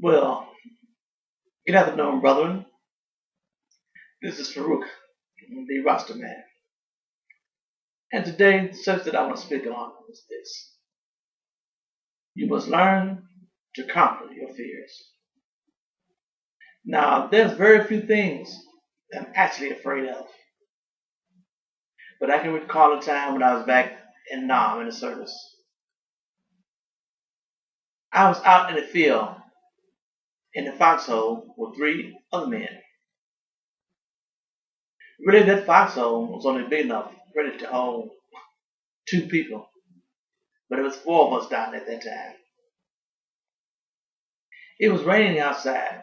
Well, good afternoon, brethren. This is Farouk, the roster man. And today, the subject that I want to speak on is this. You must learn to conquer your fears. Now, there's very few things that I'm actually afraid of. But I can recall a time when I was back in Nam in the service. I was out in the field in the foxhole with three other men. Really, that foxhole was only big enough really to hold two people. But it was four of us down at that time. It was raining outside,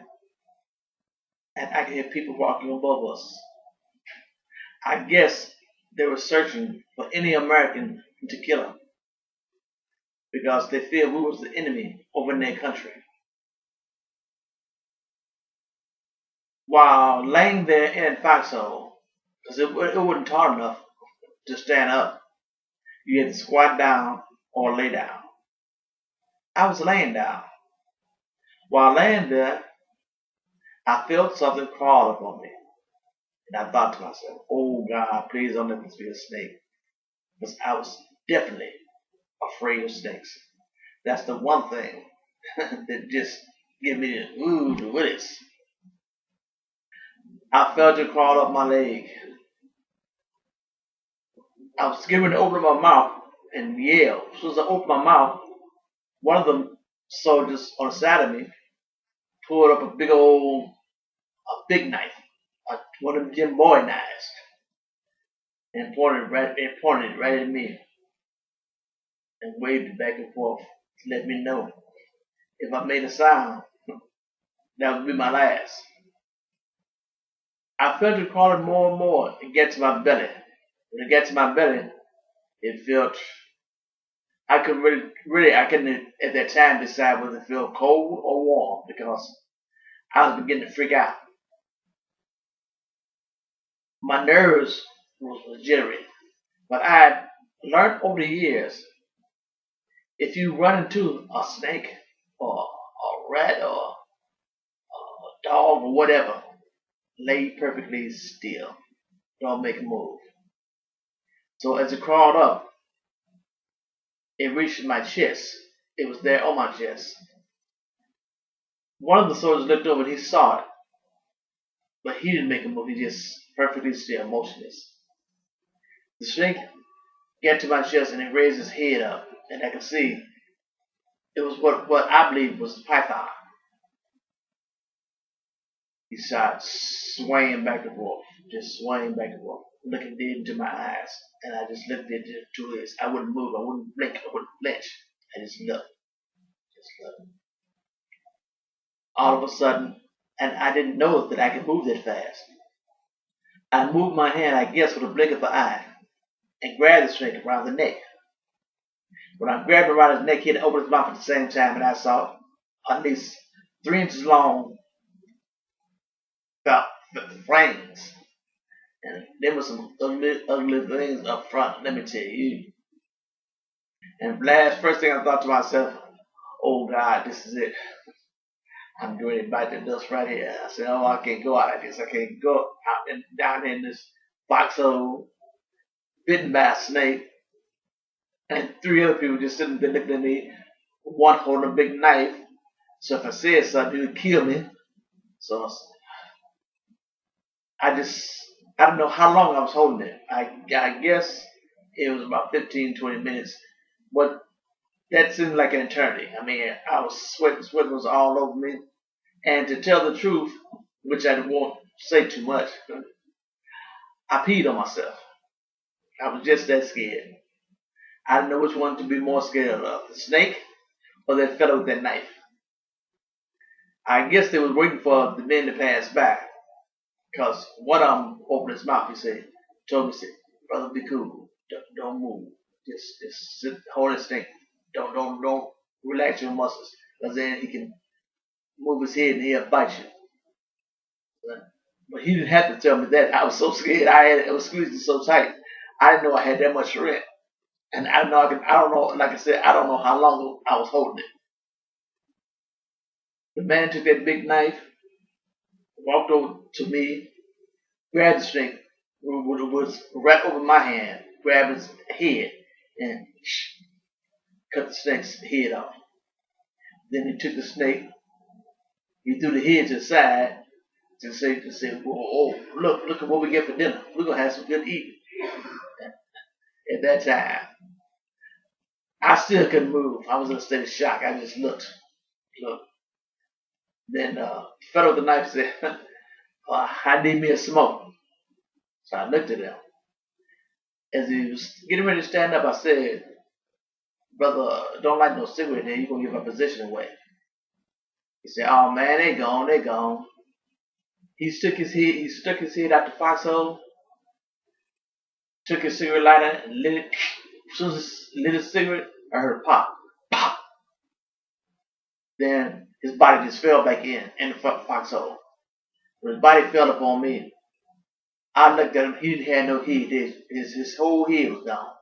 and I could hear people walking above us. I guess they were searching for any American to kill them because they feared we was the enemy over in their country. While laying there in that foxhole, because it wasn't tall enough to stand up, you had to squat down or lay down. I was laying down. While laying there, I felt something crawl up on me. And I thought to myself, oh God, please don't let this be a snake. Because I was definitely afraid of snakes. That's the one thing that just give me the ooh, the willies. I felt it crawl up my leg. I was getting to open my mouth and yell. As soon as I opened my mouth, one of the soldiers on the side of me pulled up a big knife, one of them Jim Boy knives, and pointed it right at me and waved it back and forth to let me know if I made a sound, that would be my last. I felt it crawling more and more and get to my belly. When it got to my belly, it felt I could I couldn't at that time decide whether it felt cold or warm because I was beginning to freak out. My nerves was jittery, but I had learned over the years if you run into a snake or a rat or a dog or whatever, lay perfectly still. Don't make a move. So as it crawled up, it reached my chest. It was there on my chest. One of the soldiers looked over and he saw it, but he didn't make a move. He just perfectly still, motionless. The snake got to my chest and he raised his head up, and I could see it was what I believe was a python. He started swaying back and forth, just swaying back and forth, looking dead into my eyes. And I just looked into his. I wouldn't move. I wouldn't blink. I wouldn't flinch. I just looked. Just looked. All of a sudden, and I didn't know that I could move that fast. I moved my hand, I guess, with a blink of an eye, and grabbed the snake around the neck. When I grabbed him around his neck, he had opened his mouth at the same time, and I saw at least 3 inches long, about fangs. And there was some ugly things up front, let me tell you. And first thing I thought to myself, oh God, this is it. I'm doing it bite the dust right here. I said, oh, I can't go out like this. I can't go out and down in this foxhole, bitten by a snake, and three other people just sitting there looking at me, one holding a big knife. So if I said something, he would kill me. So I don't know how long I was holding it. I guess it was about 15, 20 minutes. But that seemed like an eternity. I mean, I was sweating, sweat was all over me. And to tell the truth, which I won't say too much, I peed on myself. I was just that scared. I didn't know which one to be more scared of, the snake or that fellow with that knife. I guess they was waiting for the men to pass by. Because one of them opened his mouth, told me, brother, be cool. Don't move. Just sit, hold his thing. Don't relax your muscles. Because then he can move his head and he'll bite you. But he didn't have to tell me that. I was so scared. I was squeezing so tight. I didn't know I had that much strength. And I don't know, like I said, I don't know how long I was holding it. The man took that big knife, walked over to me, grabbed the snake, was right over my hand, grabbed his head, and cut the snake's head off. Then he took the snake, he threw the head to the side to say, oh, look at what we get for dinner. We're gonna have some good eating. At that time, I still couldn't move. I was in a state of shock. I just looked. Then fellow with the knife said, I need me a smoke. So I looked at him. As he was getting ready to stand up, I said, brother, don't light no cigarette there. You're going to give our position away. He said, oh man, they gone. He stuck his head out the foxhole, took his cigarette lighter and lit it. As soon as he lit his cigarette, I heard pop, pop. Then his body just fell back in the foxhole. When his body fell upon me, I looked at him. He didn't have no head. His whole head was gone.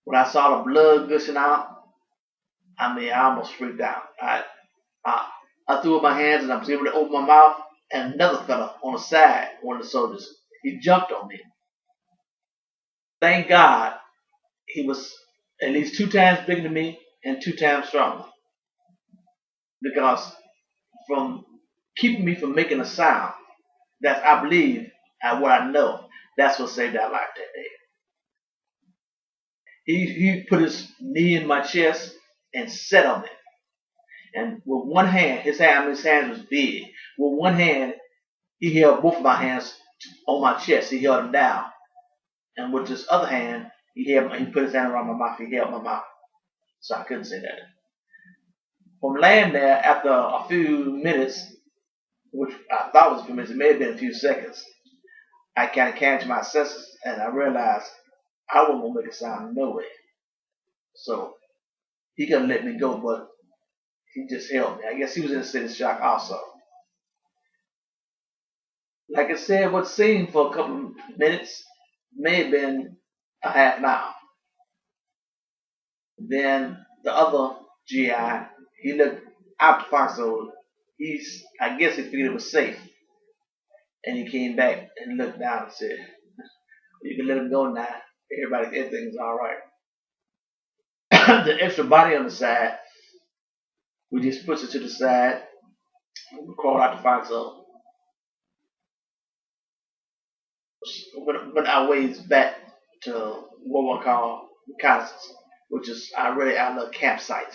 When I saw the blood gushing out, I almost freaked out. I threw up my hands and I was able to open my mouth, and another fella on the side, one of the soldiers, he jumped on me. Thank God he was at least 2 times bigger than me and 2 times stronger. Because from keeping me from making a sound, that's, I believe, what I know, that's what saved our life that day. He put his knee in my chest and sat on it. And with one hand, his hands was big. With one hand, he held both of my hands on my chest. He held them down. And with his other hand, he put his hand around my mouth. He held my mouth. So I couldn't say that. From laying there, after a few minutes, which I thought was a few minutes, it may have been a few seconds, I kind of came to my senses and I realized I wasn't going to make a sound no way. So he could have let me go, but he just held me. I guess he was in a state of shock also. Like I said, what seemed for a couple of minutes may have been a half an hour. Then the other GI, he looked out the foxhole. I guess he figured it was safe. And he came back and looked down and said, you can let him go now. Everything's all right. The extra body on the side, we just pushed it to the side. We crawled out the foxhole. Went our ways back to what we call reconnaissance, which is our little campsite.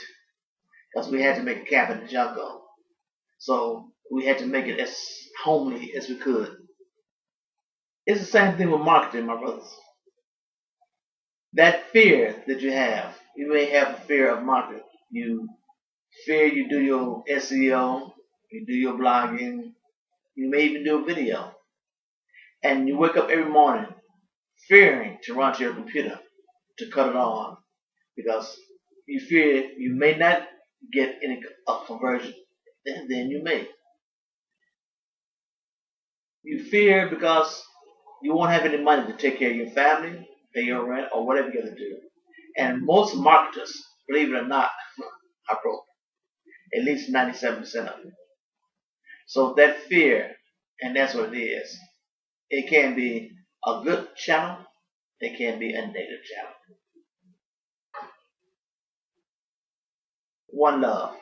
Because we had to make a camp in the jungle. So we had to make it as homely as we could. It's the same thing with marketing, my brothers. That fear that you may have a fear of marketing. You fear you do your SEO, you do your blogging, you may even do a video. And you wake up every morning fearing to run to your computer to cut it on because you fear you may not get any conversion, and then you may. You fear because you won't have any money to take care of your family, pay your rent, or whatever you got to do. And most marketers, believe it or not, are broke. At least 97% of them. So that fear, and that's what it is. It can be a good channel. It can be a negative channel. One love.